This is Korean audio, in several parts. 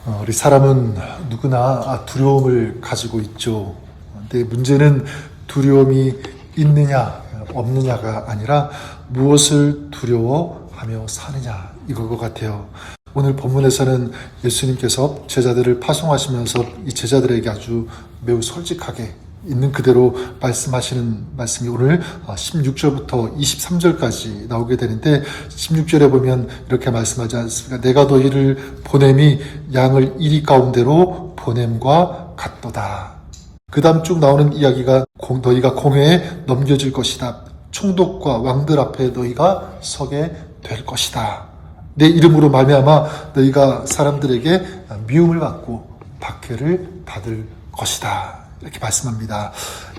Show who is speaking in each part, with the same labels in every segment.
Speaker 1: 우리 사람은 누구나 두려움을 가지고 있죠. 근데 문제는 두려움이 있느냐 없느냐가 아니라 무엇을 두려워하며 사느냐 이걸 것 같아요. 오늘 본문에서는 예수님께서 제자들을 파송하시면서 이 제자들에게 아주 매우 솔직하게 있는 그대로 말씀하시는 말씀이 오늘 16절부터 23절까지 나오게 되는데, 16절에 보면 이렇게 말씀하지 않습니까? 내가 너희를 보냄이 양을 이리 가운데로 보냄과 같도다. 그 다음 쭉 나오는 이야기가 너희가 공회에 넘겨질 것이다. 총독과 왕들 앞에 너희가 서게 될 것이다. 내 이름으로 말미암아 너희가 사람들에게 미움을 받고 박해를 받을 것이다. 이렇게 말씀합니다.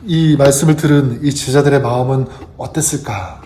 Speaker 1: 이 말씀을 들은 이 제자들의 마음은 어땠을까요?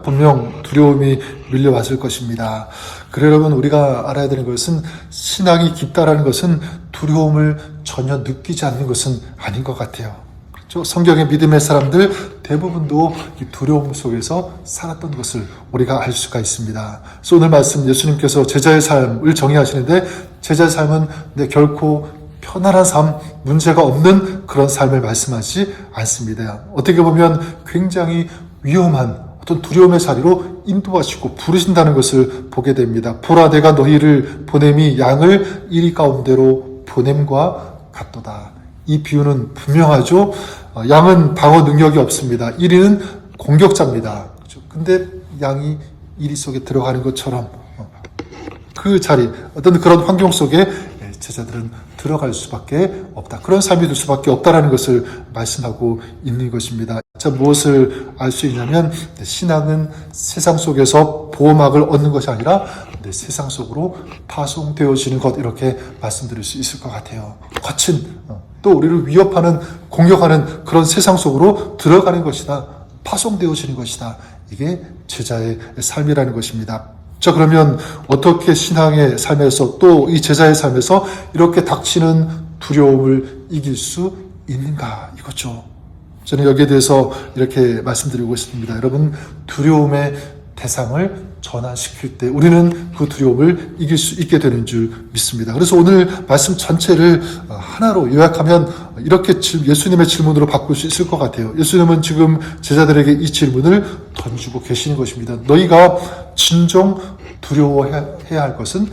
Speaker 1: 분명 두려움이 밀려왔을 것입니다. 그래 여러분, 우리가 알아야 되는 것은 신앙이 깊다라는 것은 두려움을 전혀 느끼지 않는 것은 아닌 것 같아요. 그렇죠? 성경의 믿음의 사람들 대부분도 이 두려움 속에서 살았던 것을 우리가 알 수가 있습니다. 그래서 오늘 말씀 예수님께서 제자의 삶을 정의하시는데, 제자의 삶은 결코 편안한 삶, 문제가 없는 그런 삶을 말씀하지 않습니다. 어떻게 보면 굉장히 위험한 어떤 두려움의 자리로 인도하시고 부르신다는 것을 보게 됩니다. 보라, 내가 너희를 보냄이 양을 이리 가운데로 보냄과 같도다. 이 비유는 분명하죠. 양은 방어 능력이 없습니다. 이리는 공격자입니다. 근데 양이 이리 속에 들어가는 것처럼 그 자리, 어떤 그런 환경 속에 제자들은 들어갈 수밖에 없다. 그런 삶이 될 수밖에 없다라는 것을 말씀하고 있는 것입니다. 자, 무엇을 알 수 있냐면, 신앙은 세상 속에서 보호막을 얻는 것이 아니라 세상 속으로 파송되어지는 것, 이렇게 말씀드릴 수 있을 것 같아요. 거친, 또 우리를 위협하는, 공격하는 그런 세상 속으로 들어가는 것이다. 파송되어지는 것이다. 이게 제자의 삶이라는 것입니다. 자, 그러면 어떻게 신앙의 삶에서 또 이 제자의 삶에서 이렇게 닥치는 두려움을 이길 수 있는가, 이거죠. 저는 여기에 대해서 이렇게 말씀드리고 싶습니다. 여러분, 두려움의 대상을 전환시킬 때 우리는 그 두려움을 이길 수 있게 되는 줄 믿습니다. 그래서 오늘 말씀 전체를 하나로 요약하면 이렇게 예수님의 질문으로 바꿀 수 있을 것 같아요. 예수님은 지금 제자들에게 이 질문을 던지고 계시는 것입니다. 너희가 진정 두려워해야 할 것은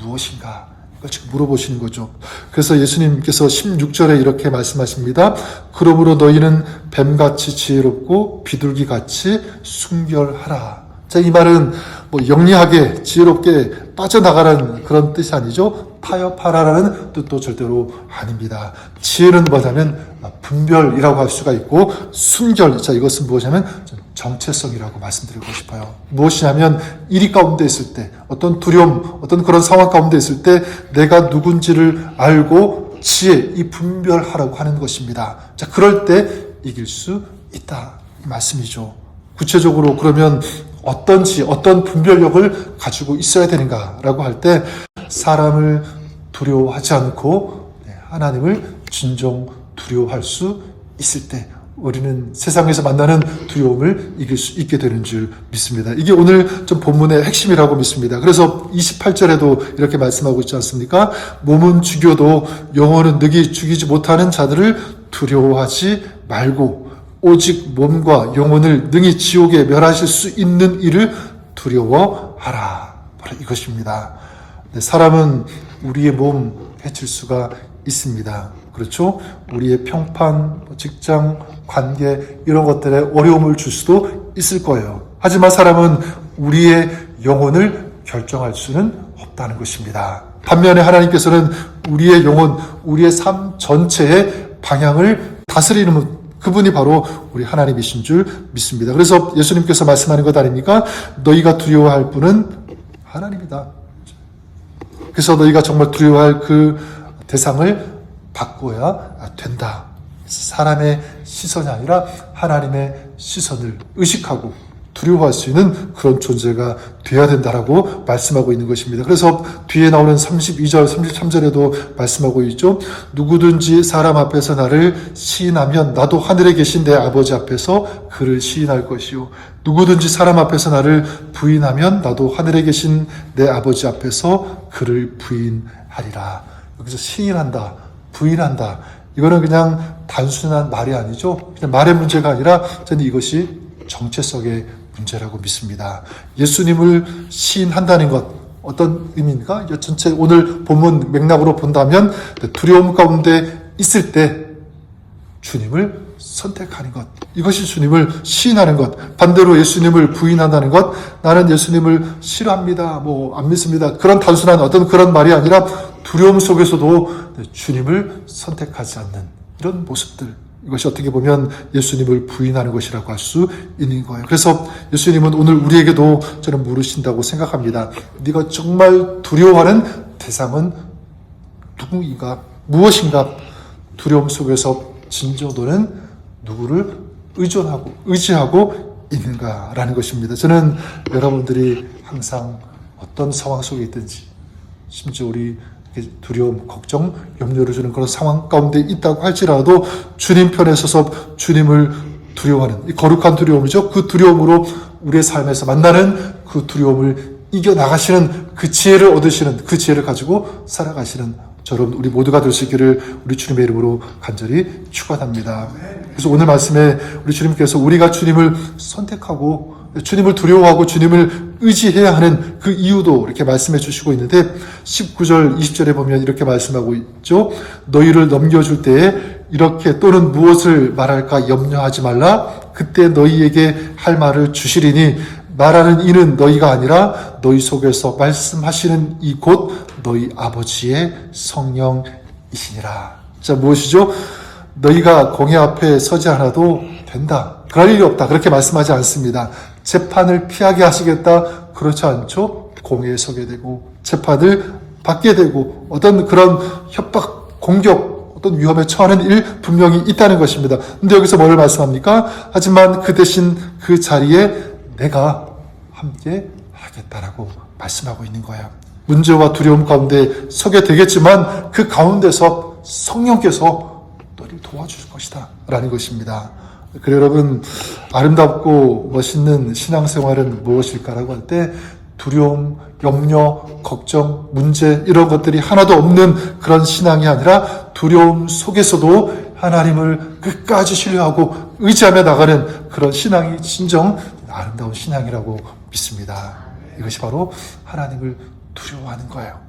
Speaker 1: 무엇인가? 이걸 지금 물어보시는 거죠. 그래서 예수님께서 16절에 이렇게 말씀하십니다. 그러므로 너희는 뱀같이 지혜롭고 비둘기같이 순결하라. 자, 이 말은 영리하게 지혜롭게 빠져나가라는 그런 뜻이 아니죠. 타협하라라는 뜻도 절대로 아닙니다. 지혜는 뭐냐면 분별이라고 할 수가 있고, 순결, 자, 이것은 무엇이냐면 정체성이라고 말씀드리고 싶어요. 무엇이냐면 이리 가운데 있을 때, 어떤 두려움, 어떤 그런 상황 가운데 있을 때 내가 누군지를 알고 지혜, 이 분별하라고 하는 것입니다. 자, 그럴 때 이길 수 있다, 이 말씀이죠. 구체적으로 그러면 어떤 분별력을 가지고 있어야 되는가라고 할 때, 사람을 두려워하지 않고 하나님을 진정 두려워할 수 있을 때 우리는 세상에서 만나는 두려움을 이길 수 있게 되는 줄 믿습니다. 이게 오늘 좀 본문의 핵심이라고 믿습니다. 그래서 28절에도 이렇게 말씀하고 있지 않습니까? 몸은 죽여도 영혼은 능히 죽이지 못하는 자들을 두려워하지 말고 오직 몸과 영혼을 능히 지옥에 멸하실 수 있는 이를 두려워하라. 바로 이것입니다. 사람은 우리의 몸 해칠 수가 있습니다. 그렇죠? 우리의 평판, 직장, 관계, 이런 것들에 어려움을 줄 수도 있을 거예요. 하지만 사람은 우리의 영혼을 결정할 수는 없다는 것입니다. 반면에 하나님께서는 우리의 영혼, 우리의 삶 전체의 방향을 다스리는 그분이 바로 우리 하나님이신 줄 믿습니다. 그래서 예수님께서 말씀하는 것 아닙니까? 너희가 두려워할 분은 하나님이다. 그래서 너희가 정말 두려워할 그 대상을 바꿔야 된다. 사람의 시선이 아니라 하나님의 시선을 의식하고 두려워할 수 있는 그런 존재가 되어야 된다라고 말씀하고 있는 것입니다. 그래서 뒤에 나오는 32절, 33절에도 말씀하고 있죠. 누구든지 사람 앞에서 나를 시인하면 나도 하늘에 계신 내 아버지 앞에서 그를 시인할 것이요. 누구든지 사람 앞에서 나를 부인하면 나도 하늘에 계신 내 아버지 앞에서 그를 부인하리라. 여기서 시인한다, 부인한다. 이거는 그냥 단순한 말이 아니죠. 그냥 말의 문제가 아니라 저는 이것이 정체성의 문제라고 믿습니다. 예수님을 시인한다는 것, 어떤 의미인가? 전체 오늘 본문 맥락으로 본다면 두려움 가운데 있을 때 주님을 선택하는 것, 이것이 주님을 시인하는 것. 반대로 예수님을 부인한다는 것, 나는 예수님을 싫어합니다, 안 믿습니다, 그런 단순한 어떤 그런 말이 아니라 두려움 속에서도 주님을 선택하지 않는 이런 모습들, 이것이 어떻게 보면 예수님을 부인하는 것이라고 할 수 있는 거예요. 그래서 예수님은 오늘 우리에게도 저는 물으신다고 생각합니다. 네가 정말 두려워하는 대상은 누구인가? 무엇인가? 두려움 속에서 진정 너는 누구를 의지하고 있는가라는 것입니다. 저는 여러분들이 항상 어떤 상황 속에 있든지, 심지어 우리 두려움, 걱정, 염려를 주는 그런 상황 가운데 있다고 할지라도 주님 편에 서서 주님을 두려워하는 이 거룩한 두려움이죠. 그 두려움으로 우리의 삶에서 만나는 그 두려움을 이겨나가시는 그 지혜를 얻으시는, 그 지혜를 가지고 살아가시는 저런 우리 모두가 될 수 있기를 우리 주님의 이름으로 간절히 축원합니다. 그래서 오늘 말씀에 우리 주님께서 우리가 주님을 선택하고 주님을 두려워하고 주님을 의지해야 하는 그 이유도 이렇게 말씀해 주시고 있는데 19절, 20절에 보면 이렇게 말씀하고 있죠. 너희를 넘겨줄 때에 이렇게 또는 무엇을 말할까 염려하지 말라. 그때 너희에게 할 말을 주시리니 말하는 이는 너희가 아니라 너희 속에서 말씀하시는 이 곧 너희 아버지의 성령이시니라. 자, 무엇이죠? 너희가 공회 앞에 서지 않아도 된다, 그럴 일이 없다, 그렇게 말씀하지 않습니다. 재판을 피하게 하시겠다, 그렇지 않죠? 공회에 서게 되고 재판을 받게 되고 어떤 그런 협박, 공격, 어떤 위험에 처하는 일 분명히 있다는 것입니다. 근데 여기서 뭘 말씀합니까? 하지만 그 대신 그 자리에 내가 함께 하겠다라고 말씀하고 있는 거예요. 문제와 두려움 가운데 서게 되겠지만 그 가운데서 성령께서 너를 도와줄 것이다 라는 것입니다. 그래 여러분, 아름답고 멋있는 신앙생활은 무엇일까라고 할 때 두려움, 염려, 걱정, 문제 이런 것들이 하나도 없는 그런 신앙이 아니라 두려움 속에서도 하나님을 끝까지 신뢰하고 의지하며 나가는 그런 신앙이 진정 아름다운 신앙이라고 믿습니다. 이것이 바로 하나님을 두려워하는 거예요.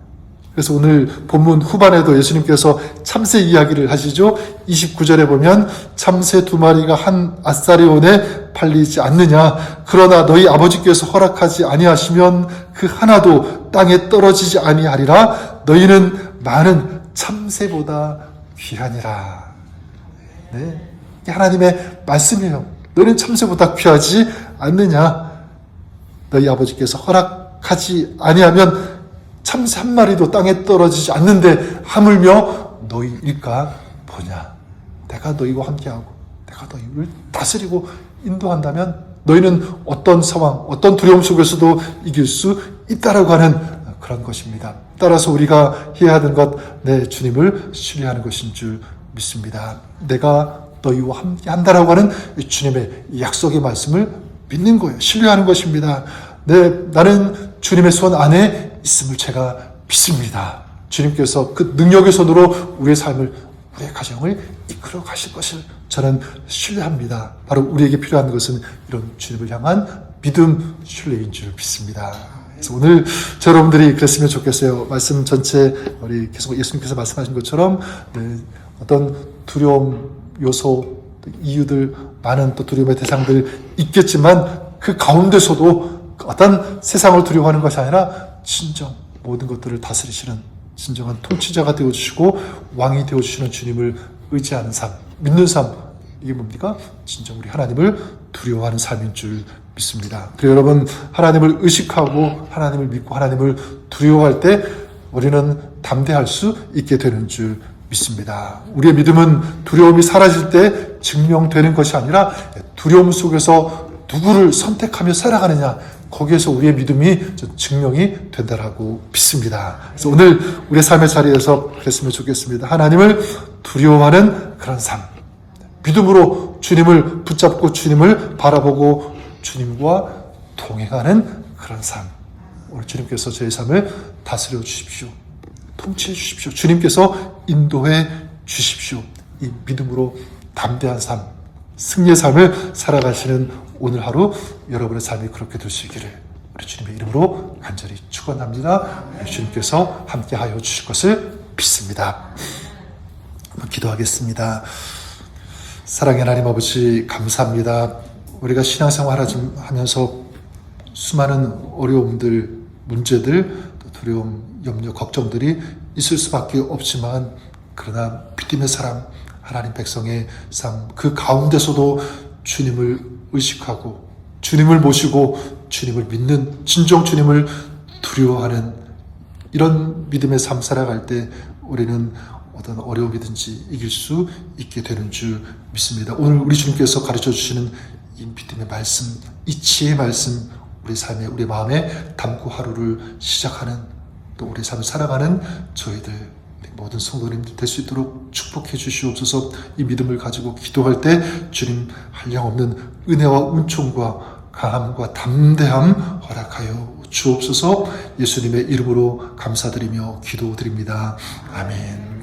Speaker 1: 그래서 오늘 본문 후반에도 예수님께서 참새 이야기를 하시죠. 29절에 보면 참새 2마리가 한 아사리온에 팔리지 않느냐. 그러나 너희 아버지께서 허락하지 아니하시면 그 하나도 땅에 떨어지지 아니하리라. 너희는 많은 참새보다 귀하니라. 네, 이게 하나님의 말씀이에요. 너희는 참새보다 귀하지 않느냐. 너희 아버지께서 허락하지 아니하면 참새 한 마리도 땅에 떨어지지 않는데 하물며 너희일까 보냐. 내가 너희와 함께하고 내가 너희를 다스리고 인도한다면 너희는 어떤 상황, 어떤 두려움 속에서도 이길 수 있다라고 하는 그런 것입니다. 따라서 우리가 해야 하는 것, 내 주님을 신뢰하는 것인 줄 믿습니다. 내가 너희와 함께 한다라고 하는 주님의 약속의 말씀을 믿는 거예요. 신뢰하는 것입니다. 나는 주님의 손 안에 있음을 제가 믿습니다. 주님께서 그 능력의 손으로 우리의 삶을, 우리의 가정을 이끌어 가실 것을 저는 신뢰합니다. 바로 우리에게 필요한 것은 이런 주님을 향한 믿음, 신뢰인 줄 믿습니다. 그래서 오늘 여러분들이 그랬으면 좋겠어요. 말씀 전체 우리 계속 예수님께서 말씀하신 것처럼 어떤 두려움 요소, 이유들, 많은 또 두려움의 대상들 있겠지만 그 가운데서도 어떤 세상을 두려워하는 것이 아니라 진정 모든 것들을 다스리시는 진정한 통치자가 되어주시고 왕이 되어주시는 주님을 의지하는 삶, 믿는 삶, 이게 뭡니까? 진정 우리 하나님을 두려워하는 삶인 줄 믿습니다. 그리고 여러분, 하나님을 의식하고 하나님을 믿고 하나님을 두려워할 때 우리는 담대할 수 있게 되는 줄 믿습니다. 우리의 믿음은 두려움이 사라질 때 증명되는 것이 아니라 두려움 속에서 누구를 선택하며 살아가느냐, 거기에서 우리의 믿음이 증명이 된다라고 믿습니다. 그래서 오늘 우리의 삶의 자리에서 그랬으면 좋겠습니다. 하나님을 두려워하는 그런 삶, 믿음으로 주님을 붙잡고 주님을 바라보고 주님과 동행하는 그런 삶. 오늘 주님께서 저의 삶을 다스려 주십시오. 통치해 주십시오. 주님께서 인도해 주십시오. 이 믿음으로 담대한 삶, 승리의 삶을 살아가시는 오늘 하루 여러분의 삶이 그렇게 되시기를 우리 주님의 이름으로 간절히 축원합니다. 주님께서 함께하여 주실 것을 믿습니다. 한번 기도하겠습니다. 사랑의 하나님 아버지, 감사합니다. 우리가 신앙생활 하면서 수많은 어려움들, 문제들, 두려움, 염려, 걱정들이 있을 수밖에 없지만, 그러나 믿음의 사람, 하나님 백성의 삶, 그 가운데서도 주님을 의식하고 주님을 모시고 주님을 믿는, 진정 주님을 두려워하는 이런 믿음의 삶 살아갈 때 우리는 어떤 어려움이든지 이길 수 있게 되는 줄 믿습니다. 오늘 우리 주님께서 가르쳐 주시는 이 믿음의 말씀, 이 지혜의 말씀, 우리 삶에, 우리 마음에 담고 하루를 시작하는, 또 우리 삶을 살아가는 저희들, 우리 모든 성도님들 될 수 있도록 축복해 주시옵소서. 이 믿음을 가지고 기도할 때 주님 한량없는 은혜와 은총과 강함과 담대함 허락하여 주옵소서. 예수님의 이름으로 감사드리며 기도드립니다. 아멘.